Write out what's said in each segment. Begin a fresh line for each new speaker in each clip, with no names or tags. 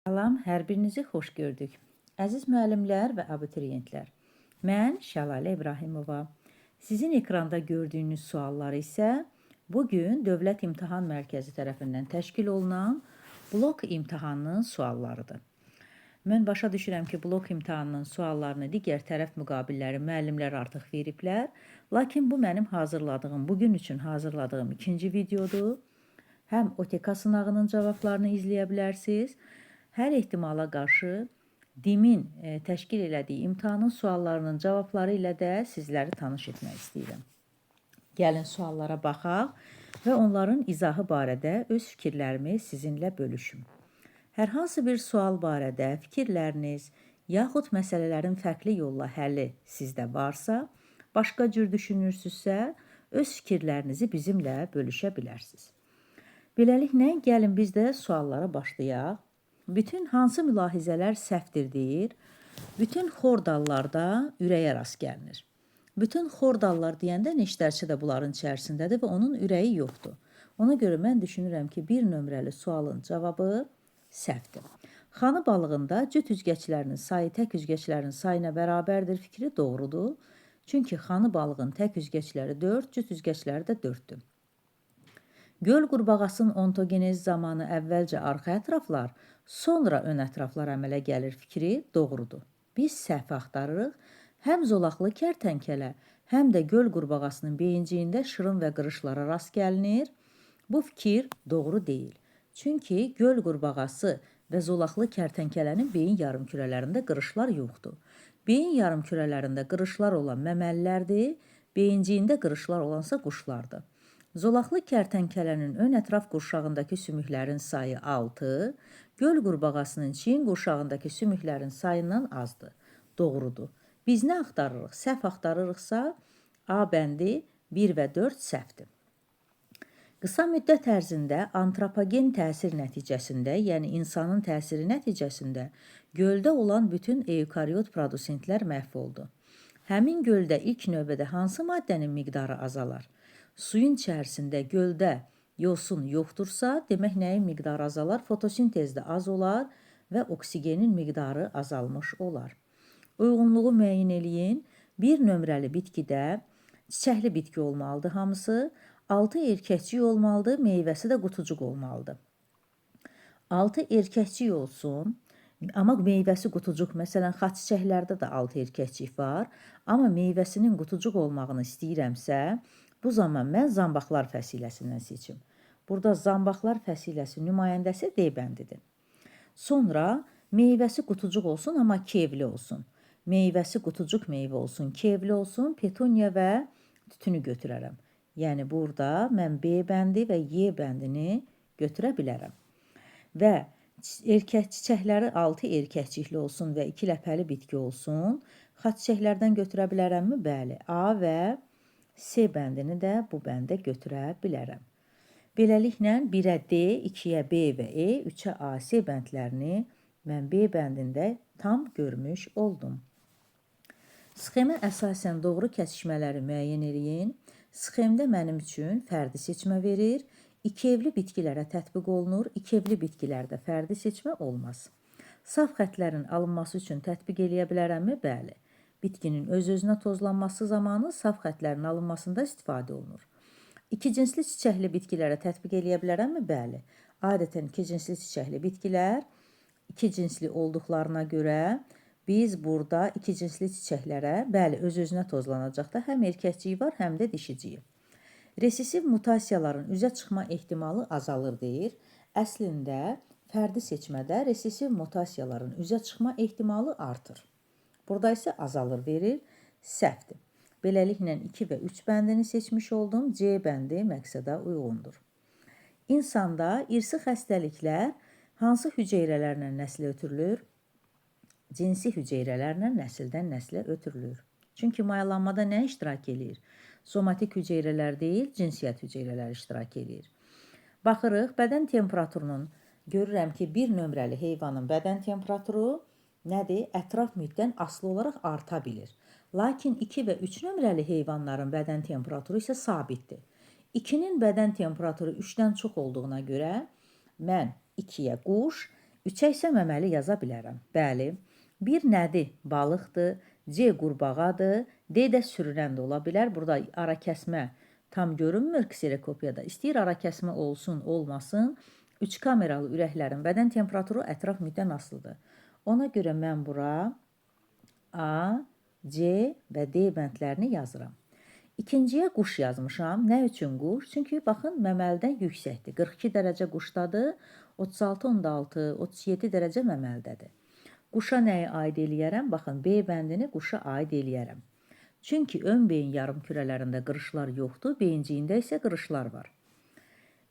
Salam, hər birinizi xoş gördük. Əziz müəllimlər və abituriyentlər, mən Şəlalə İbrahimova. Sizin ekranda gördüyünüz suallar isə bugün Dövlət İmtahan Mərkəzi tərəfindən təşkil olunan blok imtahanının suallarıdır. Mən başa düşürəm ki, blok imtahanının suallarını digər tərəf müqabilləri müəllimlər artıq veriblər, lakin bu mənim hazırladığım, bugün üçün hazırladığım ikinci videodur. Həm OTK sınağının cavablarını izləyə bilərsiniz, hər ehtimala qarşı DİM-in təşkil elədiyi imtahanın suallarının cavabları ilə də sizləri tanış etmək istəyirəm. Gəlin suallara baxaq və onların izahı barədə öz fikirlərimi sizinlə bölüşüm. Hər hansı bir sual barədə fikirləriniz, yaxud məsələlərin fərqli yolla həlli sizdə varsa, başqa cür düşünürsünüzsə, öz fikirlərinizi bizimlə bölüşə bilərsiniz. Beləliklə, gəlin biz də suallara başlayaq. Bütün hansı mülahizələr səhvdir deyir? Bütün xordallarda ürəyə rast gəlinir. Bütün xordallar deyəndə neştərçi də bunların içərisindədir və onun ürəyi yoxdur. Ona görə mən düşünürəm ki, bir nömrəli sualın cavabı səhvdir. Xanı balığında cüt üzgəçlərinin sayı tək üzgəçlərin sayına bərabərdir fikri doğrudur. Çünki xanı balığın tək üzgəçləri 4, cüt üzgəçləri də 4-dür. Göl qurbağasının ontogenez zamanı əvvəlcə arxa ətraflar, sonra ön ətraflar əmələ gəlir fikri doğrudur. Biz səhv axtarırıq. Həm zolaqlı kərtənkələ, həm də göl qurbağasının beyinciyində şırın və qırışlara rast gəlinir. Bu fikir doğru deyil. Çünki göl qurbağası və zolaqlı kərtənkələnin beyin yarımkürələrində qırışlar yoxdur. Beyin yarımkürələrində qırışlar olan məməlilərdir, beyinciyində qırışlar olansa quşlardır. Zolaqlı kərtənkələnin ön ətraf qurşağındakı sümüklərin sayı 6, göl qurbağasının çiyin qurşağındakı sümüklərin sayından azdır. Doğrudur. Biz nə axtarırıq? Səhv axtarırıqsa, A bəndi 1 və 4 səhvdir. Qısa müddət ərzində antropogen təsir nəticəsində, yəni insanın təsiri nəticəsində göldə olan bütün eukariot produsentlər məhv oldu. Həmin göldə ilk növbədə hansı maddənin miqdarı azalar? Suyun içərisində göldə yosun yoxdursa, demək nəyin miqdarı azalar? Fotosintezdə az olar və oksigenin miqdarı azalmış olar. Uyğunluğu müəyyən eləyin. Bir nömrəli bitkidə çiçəkli bitki olmalıdır hamısı. 6 erkəkçik olmalıdır, meyvəsi də qutucuq olmalıdır. 6 erkəkçik olsun, amma meyvəsi qutucuq. Məsələn, xaç çiçəklərdə də 6 erkəkçik var, amma meyvəsinin qutucuq olmağını istəyirəmsə, bu zaman mən zambaqlar fəsiləsindən seçim. Burada zambaqlar fəsiləsi nümayəndəsi D bəndidir. Sonra meyvəsi qutucuq olsun, amma kevli olsun. Meyvəsi qutucuq meyvə olsun, kevli olsun, petunya və tütünü götürərəm. Yəni, burada mən B bəndi və Y bəndini götürə bilərəm. Və çiçəkləri 6 erkəkçikli olsun və 2 ləpəli bitki olsun. Xaç çiçəklərdən götürə bilərəmmi? Bəli. A və C bəndini də bu bəndə götürə bilərəm. Beləliklə, 1-ə D, 2-yə B və E, 3-ə A, C bəndlərini mən B bəndində tam görmüş oldum. Sxemə əsasən doğru kəsişmələri müəyyən eləyin. Sxemdə mənim üçün fərdi seçmə verir. 2 evli bitkilərə tətbiq olunur. 2 evli bitkilərdə fərdi seçmə olmaz. Saf xətlərin alınması üçün tətbiq eləyə bilərəmmi? Bəli. Bitkinin öz-özünə tozlanması zamanı saf xətlərin alınmasında istifadə olunur. 2 cinsli çiçəkli bitkilərə tətbiq eləyə bilərəmmi? Bəli. Adətən 2 cinsli çiçəkli bitkilər 2 cinsli olduqlarına görə biz burada 2 cinsli çiçəklərə, bəli, öz-özünə tozlanacaqda həm erkəkciyi var, həm də dişiciyi. Resesiv mutasiyaların üzə çıxma ehtimalı azalır deyir. Əslində, fərdi seçmədə resesiv mutasiyaların üzə çıxma ehtimalı artır. Burada isə azalır verir, səhvdir. Beləliklə 2 və 3 bəndini seçmiş oldum. C bəndi məqsədə uyğundur. İnsanda irsi xəstəliklər hansı hüceyrələrlə nəslə ötürülür? Cinsi hüceyrələrlə nəsildən nəslə ötürülür. Çünki mayalanmada nə iştirak edir? Somatik hüceyrələr deyil, cinsiyyət hüceyrələri iştirak edir. Baxırıq, bədən temperaturunun, görürəm ki, bir nömrəli heyvanın bədən temperaturu nədir? Ətraf mühitdən asılı olaraq arta bilir. Lakin 2 və 3 nömrəli heyvanların bədən temperaturu isə sabitdir. 2-nin bədən temperaturu 3-dən çox olduğuna görə mən 2-yə quş, 3-ə isə məməli yaza bilərəm. Bəli, 1 nədir? Balıqdır. C qurbağadır. D də sürünən də ola bilər. Burada ara kəsmə tam görünmür kserokopiyada. İstəyir ara kəsmə olsun, olmasın. 3 kameralı ürəklərin bədən temperaturu ətraf mühitdən asılıdır. Ona görə mən bura A, C və D bəndlərini yazıram. İkinciyə quş yazmışam. Nə üçün quş? Çünki baxın məməlidən yüksəkdir. 42 dərəcə quşdadır, 36.6, 37 dərəcə məməlidədir. Quşa nəyi aid eləyərəm? Baxın, B bəndini quşa aid eləyərəm. Çünki ön beyin yarımkürələrində qırışlar yoxdur, beyinciyində isə qırışlar var.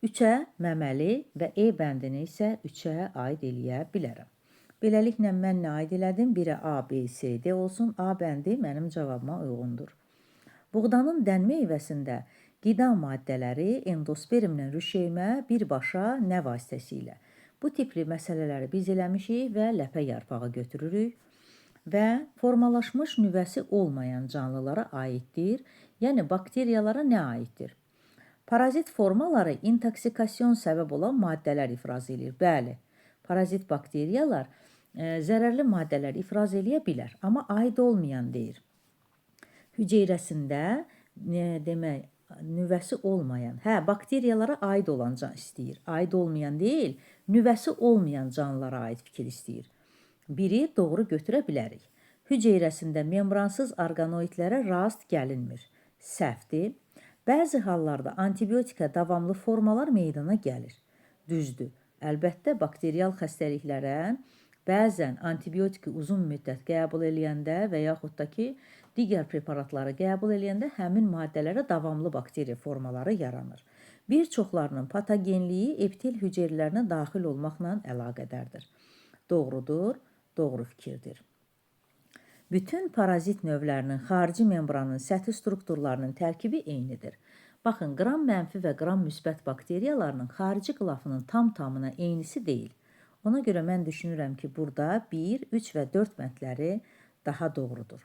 3-ə məməli və E bəndini isə 3-ə aid eləyə bilərəm. Beləliklə mən nə aid elədim? 1-ə A, B, C, D olsun. A bəndi mənim cavabıma uyğundur. Buğdanın dən meyvəsində qida maddələri endospermlə rüşeymə birbaşa nə vasitəsilə? Bu tipli məsələləri biz eləmişik və ləpə yarpağı götürürük və formalaşmış nüvəsi olmayan canlılara aiddir, yəni bakteriyalara nə aiddir? Parazit formaları intoksikasyon səbəb olan maddələr ifraz edir. Bəli, parazit bakteriyalar zərərli maddələr ifraz eləyə bilər, amma aid olmayan deyir. Hüceyrəsində demək, nüvəsi olmayan, bakteriyalara aid olan can istəyir. Aid olmayan deyil, nüvəsi olmayan canlılara aid fikir istəyir. Biri doğru götürə bilərik. Hüceyrəsində membransız orqanoidlərə rast gəlinmir. Səhvdir. Bəzi hallarda antibiotika davamlı formalar meydana gəlir. Düzdür. Əlbəttə, bakteriyal xəstəliklərə bəzən antibiotiki uzun müddət qəbul eləyəndə və yaxud da ki, digər preparatları qəbul eləyəndə həmin maddələrə davamlı bakteriya formaları yaranır. Bir çoxlarının patogenliyi epitel hüceyrələrinə daxil olmaqla əlaqədardır. Doğrudur, doğru fikirdir. Bütün parazit növlərinin xarici membranın səthi strukturlarının tərkibi eynidir. Baxın, qram mənfi və qram müsbət bakteriyalarının xarici qılafının tam-tamına eynisi deyil. Ona görə mən düşünürəm ki, burada 1, 3 və 4 bəndləri daha doğrudur.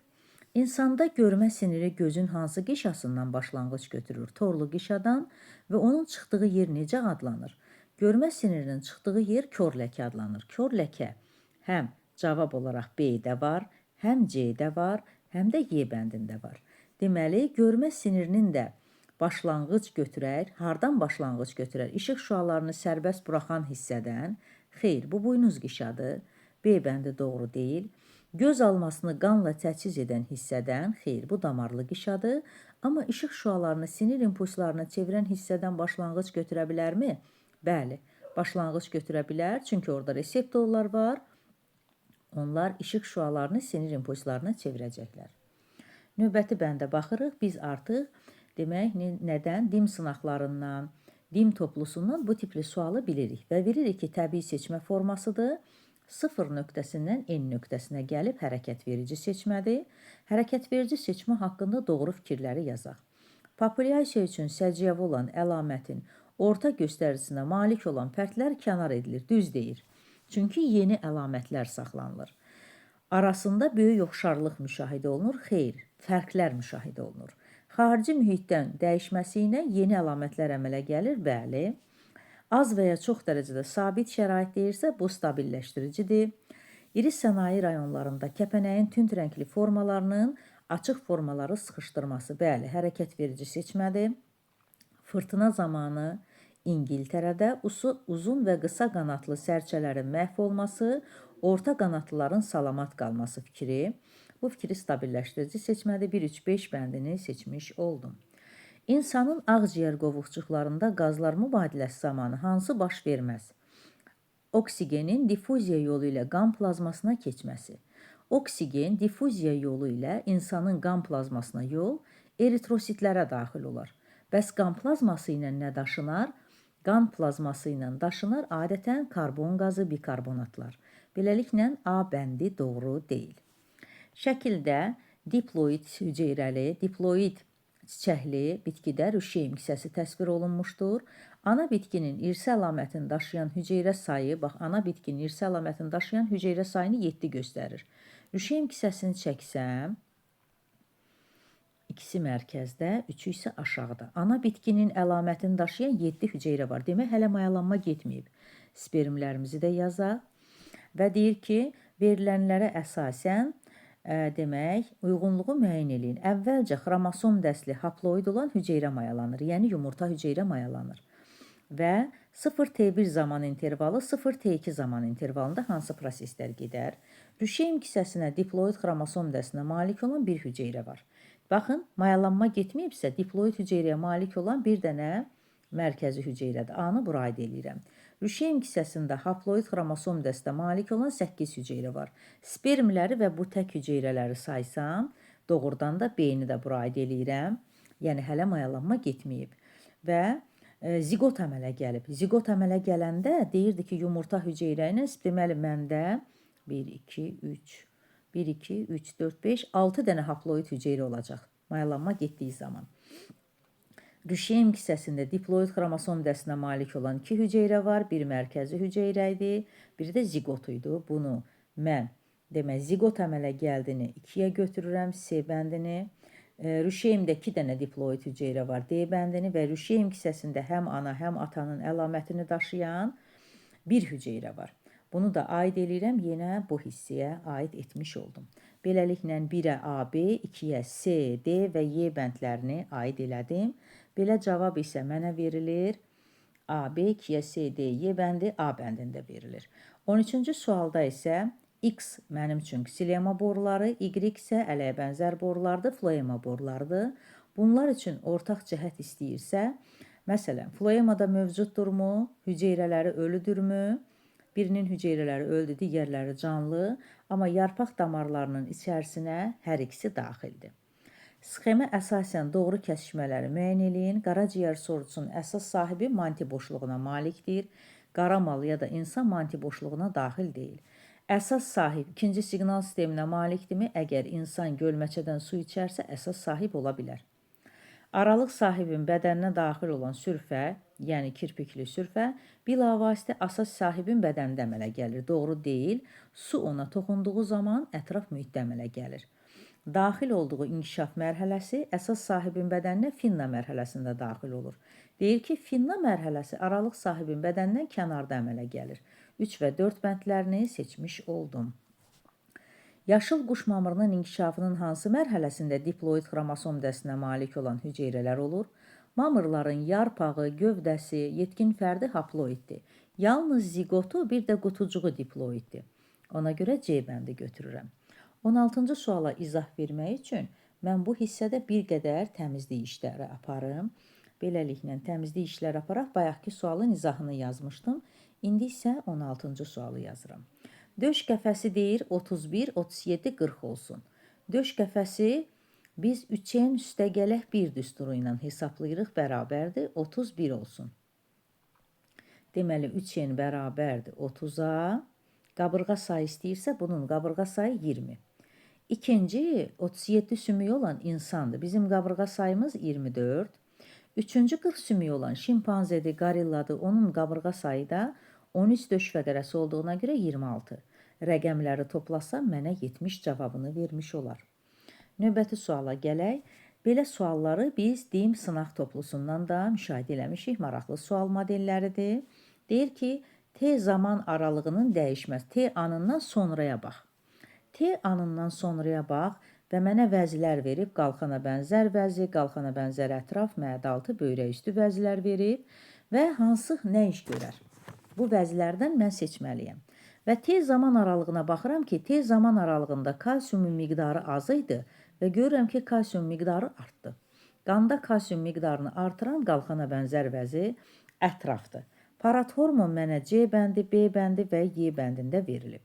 İnsanda görmə siniri gözün hansı qişasından başlanğıc götürür? Torlu qişadan və onun çıxdığı yer necə adlanır? Görmə sinirinin çıxdığı yer kör ləkə adlanır. Kör ləkə həm cavab olaraq B-də var, həm C-də var, həm də Y bəndində var. Deməli, görmə sinirinin də başlanğıc götürər. Hardan başlanğıc götürər? İşıq şüalarını sərbəst buraxan hissədən. Xeyr, bu buynuz qişadır. B bəndi doğru deyil. Göz almasını qanla təchiz edən hissədən. Xeyr, bu damarlı qişadır. Amma işıq şüalarını sinir impulslarına çevirən hissədən başlanğıc götürə bilərmi? Bəli, başlanğıc götürə bilər. Çünki orada reseptorlar var. Onlar işıq şüalarını sinir impulslarına çevirəcəklər. Növbəti bəndə baxırıq. Biz artıq demək, nədən? Dim sınaqlarından, dim toplusundan bu tipli sualı bilirik və bilirik ki, təbii seçmə formasıdır. 0 nöqtəsindən N nöqtəsinə gəlib hərəkət verici seçmədir. Hərəkət verici seçmə haqqında doğru fikirləri yazaq. Populyasiya üçün səciyyəvi olan əlamətin orta göstəricisine malik olan fərdlər kənar edilir, düz deyir. Çünki yeni əlamətlər saxlanılır. Arasında böyük oxşarlıq müşahidə olunur, xeyr, fərqlər müşahidə olunur. Xarici mühitdən dəyişməsi ilə yeni əlamətlər əmələ gəlir, bəli. Az və ya çox dərəcədə sabit şərait deyirsə, bu stabilləşdiricidir. İri sənaye rayonlarında kəpənəyin tünd rəngli formalarının açıq formaları sıxışdırması, bəli, hərəkət verici seçmədir. Fırtına zamanı İngiltərədə uzun və qısa qanatlı sərçələrin məhv olması, orta qanatlıların salamat qalması fikri. Bu fikri stabilləşdirici seçmədir. 1-3-5 bəndini seçmiş oldum. İnsanın ağciyər qovuqçuqlarında qazlar mübadiləsi zamanı hansı baş verməz? Oksigenin difuziya yolu ilə qan plazmasına keçməsi. Oksigen difuziya yolu ilə insanın qan plazmasına yol, eritrositlərə daxil olar. Bəs qan plazması ilə nə daşınar? Qan plazması ilə daşınar adətən karbon qazı, bikarbonatlar. Beləliklə, A bəndi doğru deyil. Şəkildə diploid hüceyrəli, diploid çiçəkli bitkidə rüşeym hissəsi təsvir olunmuşdur. Ana bitkinin irsi əlamətini daşıyan hüceyrə sayı, bax, ana bitkinin irsi əlamətini daşıyan hüceyrə sayını 7 göstərir. Rüşeym hissəsini çəksəm, ikisi mərkəzdə, 3-ü isə aşağıda. Ana bitkinin əlamətini daşıyan 7 hüceyrə var. Demək, hələ mayalanma getməyib. Spermlərimizi də yazaq. və deyir ki, verilənlərə əsasən demək, uyğunluğu müəyyən eləyin. Əvvəlcə xromosom dəstli haploid olan hüceyrə mayalanır, yəni yumurta hüceyrə mayalanır. Və 0T1 zaman intervalı 0T2 zaman intervalında hansı proseslər gedər? Rüşeym kisəsinə diploid xromosom dəstinə malik olan bir hüceyrə var. Baxın, mayalanma getməyibsə, diploid hüceyrəyə malik olan bir dənə mərkəzi hüceyrədir. A-nı bura aid eləyirəm. Rüşeym kisəsində haploid xromosom dəstinə malik olan 8 hüceyrə var. Spermləri və bu tək hüceyrələri saysam, doğrudan da B-ni də bura aid eləyirəm. Yəni, hələ mayalanma getməyib. Və zigot əmələ gəlib. Zigot əmələ gələndə deyirdi ki, yumurta hüceyrə ilə deməli məndə 1, 2, 3, 1, 2, 3, 4, 5, 6 dənə haploid hüceyrə olacaq mayalanma getdiyi zaman. Rüşeym kisəsində diploid xromosom dəstinə malik olan 2 hüceyrə var. Bir mərkəzi hüceyrə idi, biri də zigot idi. Bunu mən demək, zigot əmələ gəldiyini 2-yə götürürəm, C bəndini. Rüşeymdə 2 dənə diploid hüceyrə var, D bəndini və rüşeym kisəsində həm ana, həm atanın əlamətini daşıyan bir hüceyrə var. Bunu da aid eləyirəm, yenə bu hissəyə aid etmiş oldum. Beləliklə 1-ə AB, 2-yə C, D və Y bəndlərini aid elədim. Belə cavab isə mənə verilir. AB, 2-yə C, D, Y bəndi A bəndində verilir. 13-cü sualda isə X mənim üçün ksilema boruları, Y isə ələyə bənzər borulardır, floema borulardır. Bunlar üçün ortaq cəhət istəyirsə, məsələn, floemada mövcuddurmu, hüceyrələri ölüdürmü? Birinin hüceyrələri öldü, digərləri canlı, amma yarpaq damarlarının içərisinə hər ikisi daxildir. Sxemə əsasən doğru kəsişmələri müəyyən eləyin. Qaraciyər sorusunun əsas sahibi manti boşluğuna malikdir. Qaramal ya da insan manti boşluğuna daxil deyil. Əsas sahib ikinci siqnal sisteminə malikdirmi? Əgər insan gölməçədən su içərsə, əsas sahib ola bilər. Aralıq sahibin bədəninə daxil olan sürfə, yəni kirpikli sürfə, bilavasitə əsas sahibin bədənində əmələ gəlir. Doğru deyil. Su ona toxunduğu zaman ətraf mühitdə əmələ gəlir. Daxil olduğu inkişaf mərhələsi əsas sahibin bədəninə finna mərhələsində daxil olur. Deyir ki, finna mərhələsi aralıq sahibin bədənindən kənarda əmələ gəlir. 3 və 4 bəndlərini seçmiş oldum. Yaşıl quş mamırının inkişafının hansı mərhələsində diploid xromosom dəstinə malik olan hüceyrələr olur? Mamırların yarpağı, gövdəsi, yetkin fərdi haploiddir. Yalnız zigotu, bir də qutucuğu diploiddir. Ona görə C bəndi götürürəm. 16-cı suala izah vermək üçün mən bu hissədə bir qədər təmizlik işləri aparım. Beləliklə, təmizlik işləri aparaq, bayaqki sualın izahını yazmışdım. İndi isə 16-cı sualı yazıram. Döş qəfəsi deyir 31, 37, 40 olsun. Döş qəfəsi biz 3-ən üstəgələk 1 düsturu ilə hesablayırıq, bərabərdir, 31 olsun. Deməli, 3-ən bərabərdir 30-a. Qabırğa sayı istəyirsə, bunun qabırğa sayı 20. İkinci, 37 sümüyü olan insandır. Bizim qabırğa sayımız 24. Üçüncü 40 sümüyü olan şimpanzedir, qarilladır. Onun qabırğa sayı da 13 döş fəqərəsi olduğuna görə 26. Rəqəmləri toplasam mənə 70 cavabını vermiş olar. Növbəti suala gələk. Belə sualları biz DİM sınaq toplusundan da müşahidə eləmişik. Maraqlı sual modelləridir. Deyir ki, T zaman aralığının dəyişməz. T anından sonraya bax. T anından sonraya bax və mənə vəzlər verib, qalxana bənzər vəzi, qalxana bənzər ətraf, məədaltı, böyrək üstü vəzlər verib və hansı nə iş görər? Bu vəzlərdən mən seçməliyəm. Və T zaman aralığına baxıram ki, T zaman aralığında kalsiumun miqdarı az idi və görürəm ki, kalsium miqdarı artdı. Qanda kalsium miqdarını artıran qalxana bənzər vəzi ətrafdır. Parat hormon mənə C bəndi, B bəndi və Y bəndində verilib.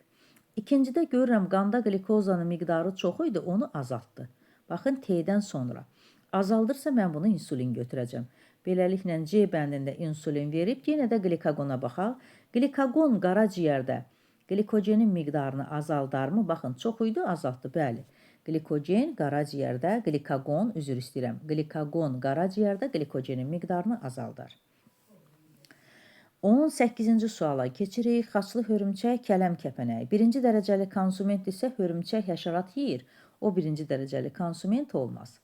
İkincidə görürəm, qanda qlikozanın miqdarı çox idi, onu azaltdı. Baxın, T-dən sonra. Azaldırsa mən bunu insulin götürəcəm. Beləliklə, C bəndində insulin verib, yenə də qlikagona baxaq. Glikagon qaraciyərdə glikogenin miqdarını azaldarmı? Baxın, çox idi, azaltdı, bəli. Glikogen qaraciyərdə, glikagon, üzr istəyirəm, glikagon qaraciyərdə glikogenin miqdarını azaldar. 18-ci suala keçirik. Xaçlı hörümçək, kələm kəpənəyi. Birinci dərəcəli konsument isə hörümçək həşərat yeyir. O birinci dərəcəli konsument olmaz.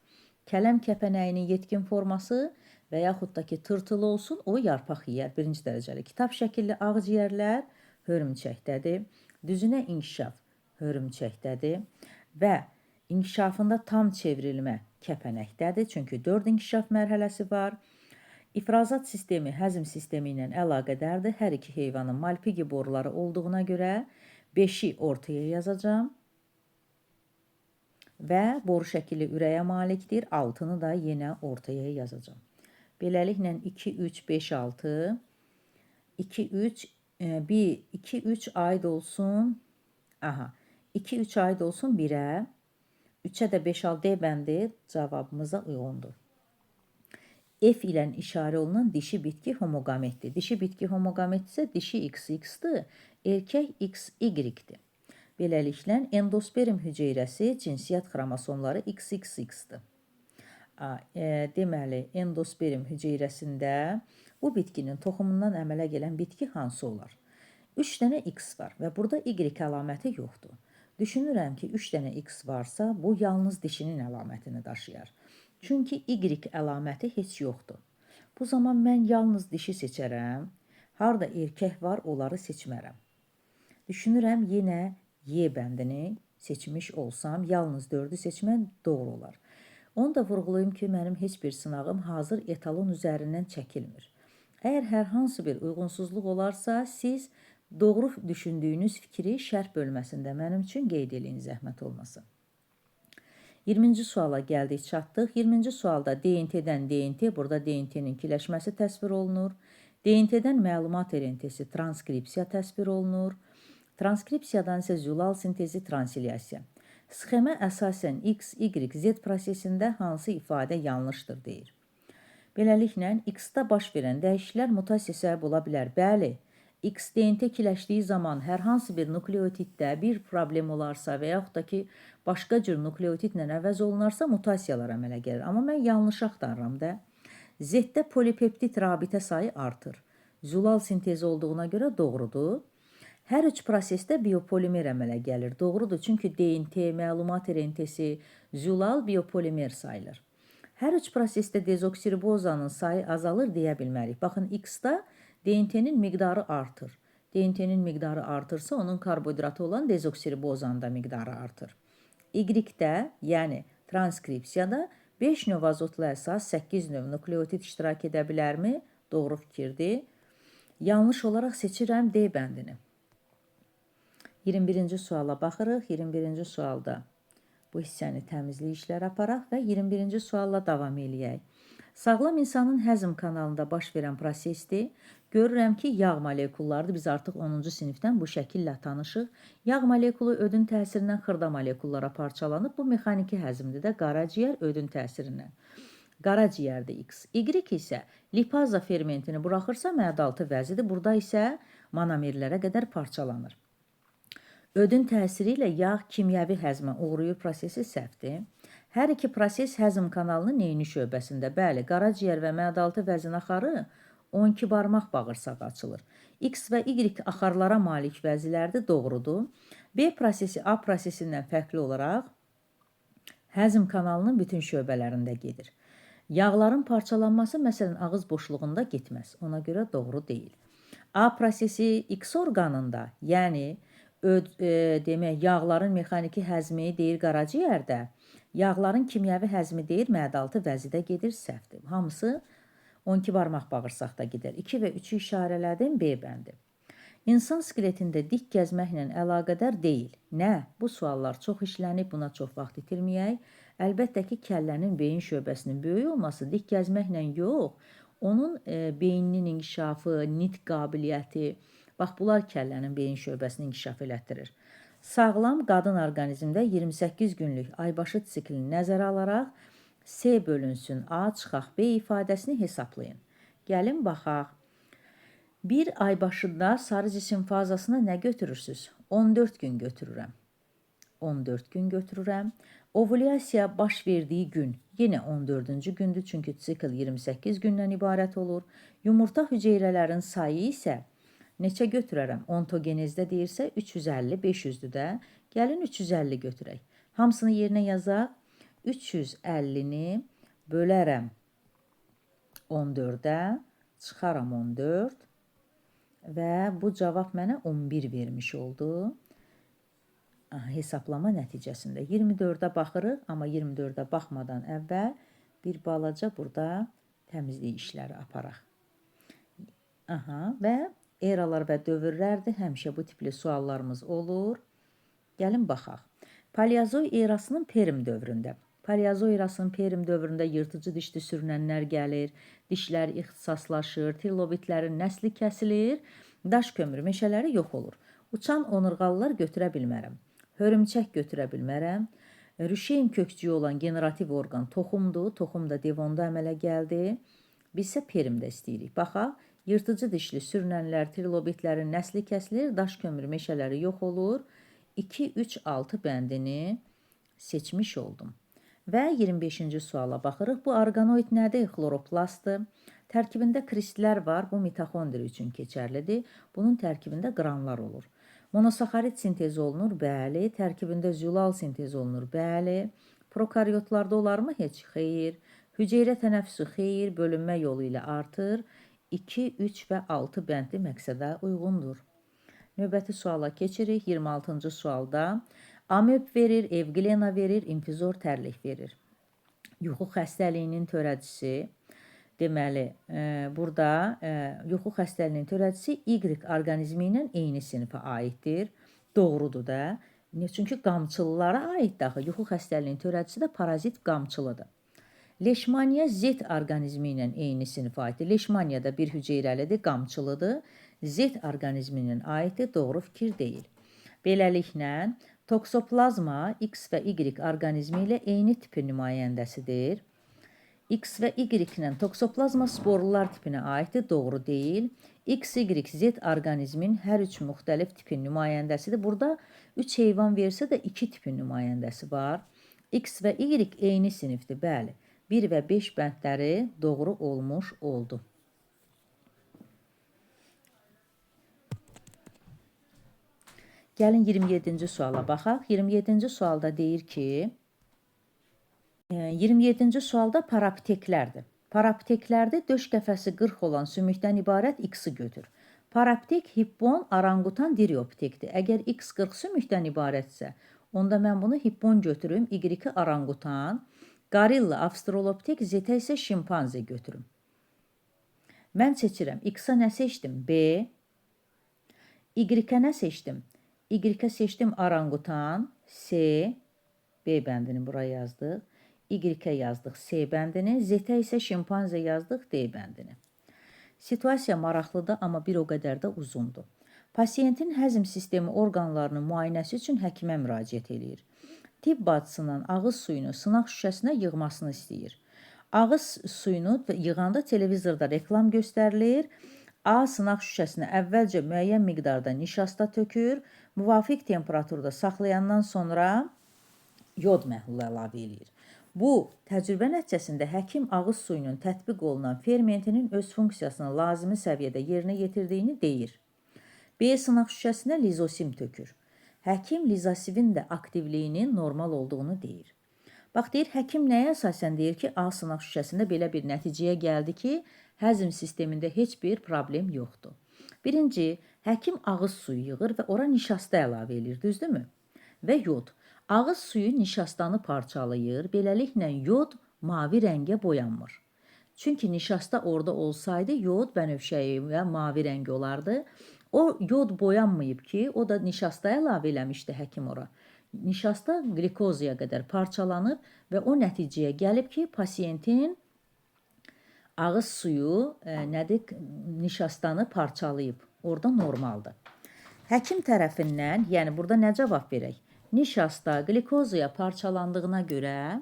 Kələm kəpənəyinin yetkin forması və yaxud da ki, tırtılı olsun, o yarpaq yeyər. Birinci dərəcəli kitab şəkilli ağciyərlər hörümçəkdədir. Düzünə inkişaf hörümçəkdədir və inkişafında tam çevrilmə kəpənəkdədir. Çünki 4 inkişaf mərhələsi var. İfrazat sistemi həzm sistemi ilə əlaqədardır. Hər iki heyvanın malpighi boruları olduğuna görə 5-i ortaya yazacağım. Və boru şəkilli ürəyə malikdir. 6-nı da yenə ortaya yazacağım. Beləliklə 2, 3, 5, 6, 2, 3, 1, 2, 3 aid olsun. 2, 3 aid olsun 1-ə. 3-ə də 5, 6 D bəndi cavabımıza uyğundur. F ilə işarə olunan dişi bitki homogametdir. Dişi bitki homogamet isə dişi XX-dir, erkək XY-dir. Beləliklə, endosperm hüceyrəsi cinsiyyət xromosomları XXX-dir. Deməli, endosperm hüceyrəsində bu bitkinin toxumundan əmələ gələn bitki hansı olar? 3 dənə X var və burada Y əlaməti yoxdur. Düşünürəm ki, 3 dənə X varsa, bu yalnız dişinin əlamətini daşıyar. Çünki Y əlaməti heç yoxdur. Bu zaman mən yalnız dişi seçərəm. Harda erkək var, onları seçmərəm. Düşünürəm, yenə Y bəndini seçmiş olsam, yalnız 4-ü seçməm doğru olar. Onu da vurğulayım ki, mənim heç bir sınağım hazır etalon üzərindən çəkilmir. Əgər hər hansı bir uyğunsuzluq olarsa, siz doğru düşündüyünüz fikri şərh bölməsində mənim üçün qeyd edin, zəhmət olmasın. 20-ci suala gəldik, çatdıq. 20-ci sualda DNT-dən DNT, burada DNT-nin ikiləşməsi təsvir olunur. DNT-dən məlumat RNT-si transkripsiya təsvir olunur. Transkripsiyadan isə zülal sintezi transilyasiya. Sxemə əsasən X, Y, Z prosesində hansı ifadə yanlışdır deyir. Beləliklə, X-da baş verən dəyişikliklər mutasiya səbəb ola bilər. Bəli, X DNT ikiləşdiyi zaman hər hansı bir nukleotiddə bir problem olarsa və yaxud da ki, başqa cür nukleotidlə əvəz olunarsa mutasiyalar əmələ gəlir. Amma mən yanlış axtarıram da. Z-də polipeptid rabitə sayı artır. Zülal sintezi olduğuna görə doğrudur. Hər üç prosesdə biopolimer əmələ gəlir. Doğrudur, çünki DNT, məlumat RNT-si, zülal biopolimer sayılır. Hər üç prosesdə dezoksiribozanın sayı azalır deyə bilmərik. Baxın, X-da DNT-nin miqdarı artır. DNT-nin miqdarı artırsa, onun karbohidratı olan dezoksiribozanın da miqdarı artır. Y-də, yəni transkripsiyada 5 növ azotlu əsas, 8 növ nukleotid iştirak edə bilərmi? Doğru fikirdir. Yanlış olaraq seçirəm D bəndini. 21-ci suala baxırıq. 21-ci sualda bu hissəni təmizlik işləri aparaq və 21-ci sualla davam eləyək. Sağlam insanın həzm kanalında baş verən prosesdir. Görürəm ki, yağ molekullardır. Biz artıq 10-cu sinifdən bu şəkillə tanışıq. Yağ molekulu ödün təsirindən xırda molekullara parçalanıb. Bu mexaniki həzmdir də qaraciyər ödün təsirindən. Qaraciyərdə X. Y isə lipaza fermentini buraxırsa məadaltı vəzidir. Burada isə monomerlərə qədər parçalanır. Ödün təsiri ilə yağ kimyəvi həzmə uğrayır prosesi səhvdir. Hər iki proses həzm kanalının eyni şöbəsində. Bəli, qaraciyər və məadaltı vəzin axarı 12 barmaq bağırsaq açılır. X və Y axarlara malik vəzilərdir, doğrudur. B prosesi A prosesindən fərqli olaraq həzm kanalının bütün şöbələrində gedir. Yağların parçalanması, məsələn, ağız boşluğunda getməz. Ona görə doğru deyil. A prosesi X orqanında, yəni demək, yağların mexaniki həzmi deyir qaraciyərdə, yağların kimyəvi həzmi deyir məadaltı vəzidə gedir, səhvdir. Hamısı 12 barmaq bağırsaqda gedir. 2 və 3-ü işarələdim, B bəndi. İnsan skeletində dik gəzməklə əlaqədar deyil. Nə? Bu suallar çox işlənib, buna çox vaxt itirməyək. Əlbəttə ki, kəllənin beyin şöbəsinin böyük olması dik gəzməklə yox, onun beyninin inkişafı, nitq qabiliyyəti, bax, bunlar kəllənin beyin şöbəsini inkişaf elətdirir. Sağlam qadın orqanizmdə 28 günlük aybaşı siklini nəzərə alaraq C bölünsün A çıxaq B ifadəsini hesablayın. Gəlin, baxaq. Bir aybaşında sarı cisim fazasına nə götürürsünüz? 14 gün götürürəm. 14 gün götürürəm. Ovulyasiya baş verdiyi gün yenə 14-cü gündür, çünki sikl 28 gündən ibarət olur. Yumurta hüceyrələrin sayı isə neçə götürərəm? Ontogenezdə deyirsə 350, 500-dür də. Gəlin 350 götürək. Hamısını yerinə yazaq. 350-ni bölərəm 14-ə, çıxaram 14 və bu cavab mənə 11 vermiş oldu. Hesablama nəticəsində 24-ə baxırıq, amma 24-ə baxmadan əvvəl bir balaca burada təmizlik işləri aparaq. Və eralar və dövrlərdir. Həmişə bu tipli suallarımız olur. Gəlin baxaq. Paleozoy erasının Perm dövründə. Paleozoy erasının Perm dövründə yırtıcı dişli sürünənlər gəlir, dişlər ixtisaslaşır, trilobitlərin nəsli kəsilir, daş kömürü meşələri yox olur. Uçan onurğalılar götürə bilmərəm. Hörümçək götürə bilmərəm. Rüşeyn kökcüyü olan generativ orqan toxumdur. Toxum da devonda əmələ gəldi. Biz isə Permdə istəyirik. Baxaq, yırtıcı dişli sürünənlər, trilobitlərin nəsli kəsilir, daş kömürü meşələri yox olur. 2, 3, 6 bəndini seçmiş oldum. Və 25-ci suala baxırıq. Bu organoid nədir? Xloroplastdır. Tərkibində kristlər var. Bu mitoxondri üçün keçərlidir. Bunun tərkibində qranlar olur. Monosaxarid sintez olunur? Bəli. Tərkibində zülal sintez olunur? Bəli. Prokaryotlarda olarmı? Heç xeyr. Hüceyrə tənəffüsü xeyr. Bölünmə yolu ilə artır. 2, 3 və 6 bəndli məqsədə uyğundur. Növbəti suala keçirik. 26-cı sualda amöb verir, evglena verir, infizor tərlik verir. Yuxu xəstəliyinin törədicisi, deməli, burada yuxu xəstəliyinin törədicisi Y orqanizmi ilə eyni sinifə aiddir. Doğrudur da. Çünki qamçılılara aid daxı. Yuxu xəstəliyinin törədicisi də parazit qamçılıdır. Leşmaniya Z orqanizmi ilə eyni sinifə aiddir. Leşmaniya da bir hüceyrəlidir, qamçılıdır. Z orqanizmi ilə aiddir, doğru fikir deyil. Beləliklə, toksoplazma X və Y orqanizmi ilə eyni tipin nümayəndəsidir. X və Y ilə toksoplazma sporlular tipinə aiddir, doğru deyil. X, Y, Z orqanizmin hər üç müxtəlif tipin nümayəndəsidir. Burada 3 heyvan versə də 2 tipin nümayəndəsi var. X və Y eyni sinifdir, bəli. 1 və 5 bəndləri doğru olmuş oldu. Gəlin 27-ci suala baxaq. 27-ci sualda deyir ki, 27-ci sualda parapteklərdir. Parapteklərdə döş qəfəsi 40 olan sümükdən ibarət X-i götür. Paraptek, hippon, orangutan, dirioptekdir. Əgər X 40 sümükdən ibarətsə, onda mən bunu hippon götürüm, Y-i orangutan, gorilla, avstraloptek, Z-ə isə şimpanze götürüm. Mən seçirəm. X-a nə seçdim? B. Y-ə nə seçdim? Y-ə seçdim orangutan, C. B bəndini buraya yazdıq. Y-ə yazdıq C bəndini. Z-ə isə şimpanze yazdıq D bəndini. Situasiya maraqlıdır, amma bir o qədər də uzundur. Pasiyentin həzm sistemi orqanlarının müayinəsi üçün həkimə müraciət edir. Tibb bacısından ağız suyunu sınaq şüşəsinə yığmasını istəyir. Ağız suyunu yığanda televizorda reklam göstərilir. A sınaq şüşəsinə əvvəlcə müəyyən miqdarda nişasta tökür. Müvafiq temperaturda saxlayandan sonra yod məhlulu əlavə edir. Bu təcrübə nəticəsində həkim ağız suyunun tətbiq olunan fermentinin öz funksiyasını lazımi səviyyədə yerinə yetirdiyini deyir. B sınaq şüşəsinə lizosim tökür. Həkim lizosivin də aktivliyinin normal olduğunu deyir. Bax, deyir, həkim nəyə əsasən deyir ki, A sınaq şüşəsində belə bir nəticəyə gəldi ki, həzm sistemində heç bir problem yoxdur. Birinci, həkim ağız suyu yığır və ora nişasta əlavə edir, düzdürmü? Və yod. Ağız suyu nişastanı parçalayır, beləliklə yod mavi rəngə boyanmır. Çünki nişasta orada olsaydı, yod bənövşəyi və mavi rəngi olardı. O yod boyanmayıb ki, o da nişasta əlavə eləmişdi həkim ora. Nişasta glikozaya qədər parçalanıb və o nəticəyə gəlib ki, pasiyentin ağız suyu nişastanı parçalayıb. Orada normaldır. Həkim tərəfindən, yəni burada nə cavab verək? Nişasta glikozaya parçalandığına görə,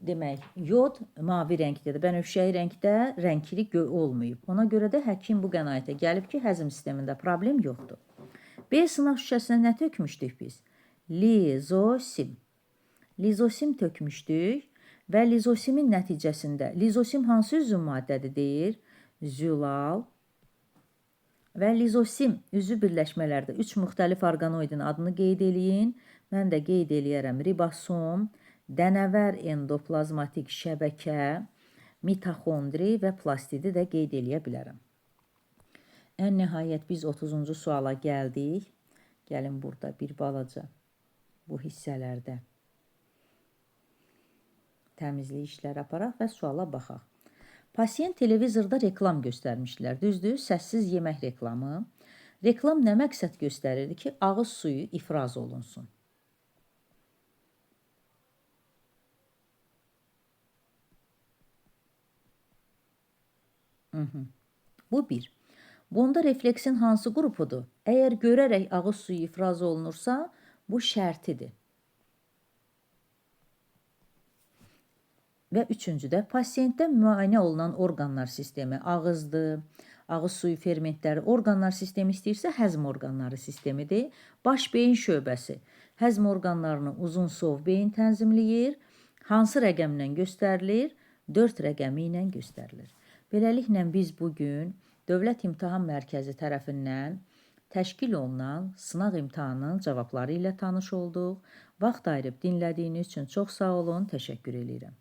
demək, yod mavi rəngdədir, bənövşəyi rəngdə rəngli olmayıb. Ona görə də həkim bu qənaətə gəlib ki, həzm sistemində problem yoxdur. B sınaq şüşəsinə nə tökmüşdük biz? Lizosim. Lizosim tökmüşdük və lizosimin nəticəsində, lizosim hansı üzüm maddədir deyir? Zülal. Və lizosim üzvü birləşmələrdə 3 müxtəlif orqanoidin adını qeyd eləyin. Mən də qeyd eləyərəm ribosom, dənəvər endoplazmatik şəbəkə, mitoxondri və plastidi də qeyd eləyə bilərəm. Ən nəhayət biz 30-cu suala gəldik. Gəlin burada bir balaca bu hissələrdə. Təmizlik işləri aparaq və suala baxaq. Pasiyent televizorda reklam göstərmişlər. Düzdür? Səssiz yemək reklamı. Reklam nə məqsəd göstərirdi ki, ağız suyu ifraz olunsun. Bu bir. Bunda refleksin hansı qrupudur? Əgər görərək ağız suyu ifraz olunursa, bu şərtidir. Və üçüncüdə, pasiyentdə müayinə olunan orqanlar sistemi ağızdır, ağız suyu fermentləri, orqanlar sistemi istəyirsə həzm orqanları sistemidir. Baş-beyin şöbəsi həzm orqanlarını uzun sov beyin tənzimləyir. Hansı rəqəmlə göstərilir? 4 rəqəmi ilə göstərilir. Beləliklə biz bugün Dövlət İmtahan Mərkəzi tərəfindən təşkil olunan sınaq imtahanının cavabları ilə tanış olduq. Vaxt ayırıb dinlədiyiniz üçün çox sağ olun, təşəkkür edirəm.